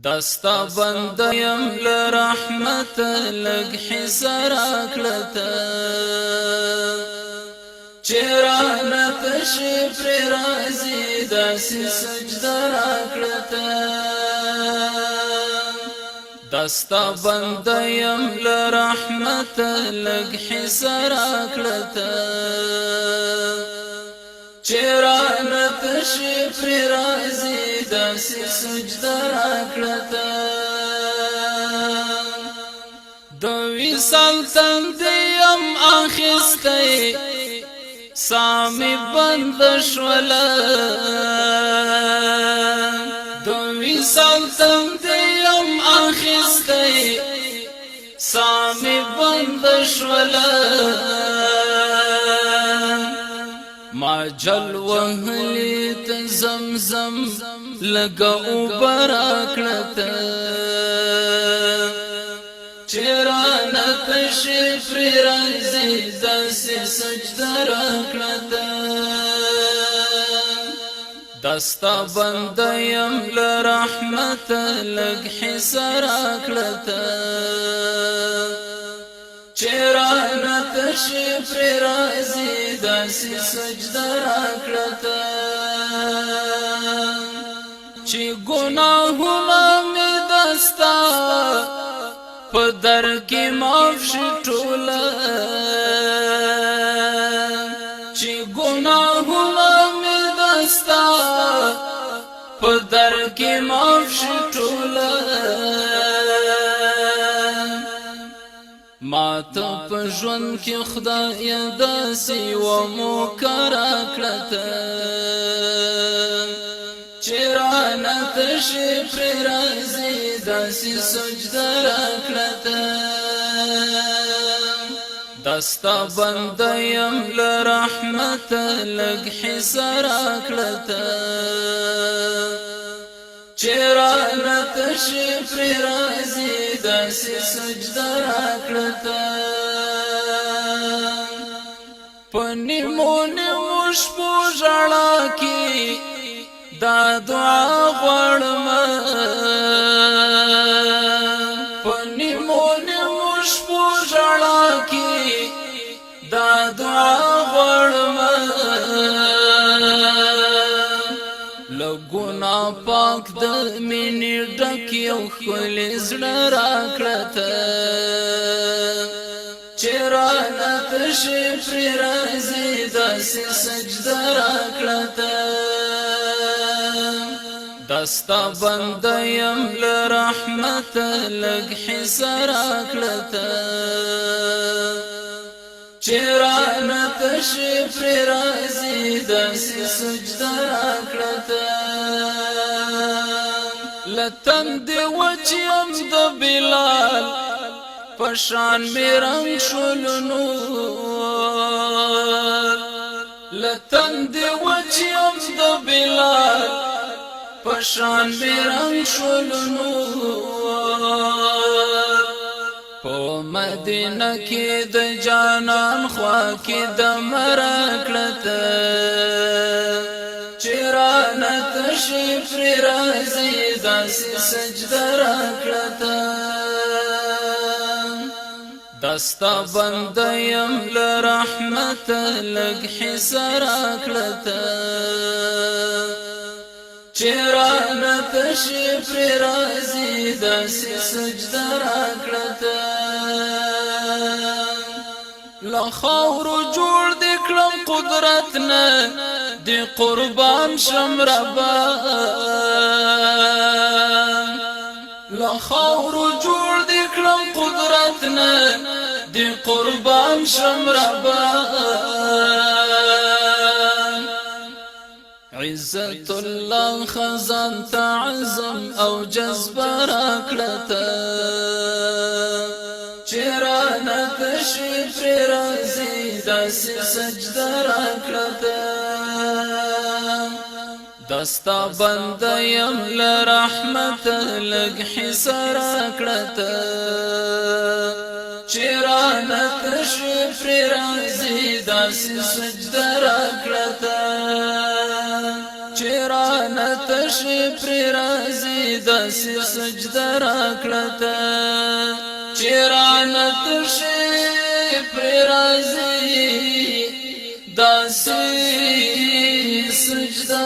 دستا بندیم لرحمت لگ حسر اکلتا چرانا تشریف رازی داسی سجدر اکلتا دستا بندیم لرحمت لگ حسر اکلتا چرانا تشریف رازی داسی سجدر اکلتا دوی سلطن دیم آخستی سامی بند شولا دوی سلطن دیم آخستی سامی بند شولا ما جل وهلیت زمزم لگا اوبر اکلتا چرانا تشریف رازی داسی سجدر اکلتا دستا بندیم لرحمت لگ حسر اکلتا چرانا تشریف رازی داسی سجدر اکلتا چی گناهونا می دستا پدر کی معاف شټولا چی گناهونا می دستا پدر کی معاف شټولا ما ته په ژوند کې خدای داسې و موکر کړته چرانا تشریف رازی داسی سجدر اکلتا دستا بندیم لرحمت لگ حسر اکلتا چرانا تشریف رازی داسی سجدر اکلتا پنی مونی مشپو جڑا کی دا دعا غړم پنی مونی مشپو جړا کی دا دعا غړم لګونا پاک د مینې ډک یو ښکلی زړه راکړته چرانا تشریف رازی داسې سجده راکړته دستا بندیم لرحمت لگ حسر اکلتا چرانا تشریف رازی داسی سجدر اکلتا لتند وچیم د بلال پشان میرنگ شلنور لتند وچیم د بلال پشان بیرنگ شلنور پو مدینہ کی د جانان خوا کی د مرکلتا چرانا تشریف رازی داسی سجدر اکلتا دستا بندیم لرحمت لگ حسر اکلتا چرانا تشریف رازی داسی سجدر اکلتا لخاورو جوړ دکړم قدرتنا دی قربان شم ربا لخاورو جوړ دکړم قدرتنا دی قربان شم ربا عزت الله خزان تعظم او جذبر اکلتا چرانا تشریف رازی داسی سجدر اکلتا دستا بندیم لرحمت لگ حسر اکلتا چرانا تشریف رازی داسی سجدر اکلتا چرانا تشوی پر رازی داسی سجده را کړتا چیرانه تشوی پر رازی داسی سجده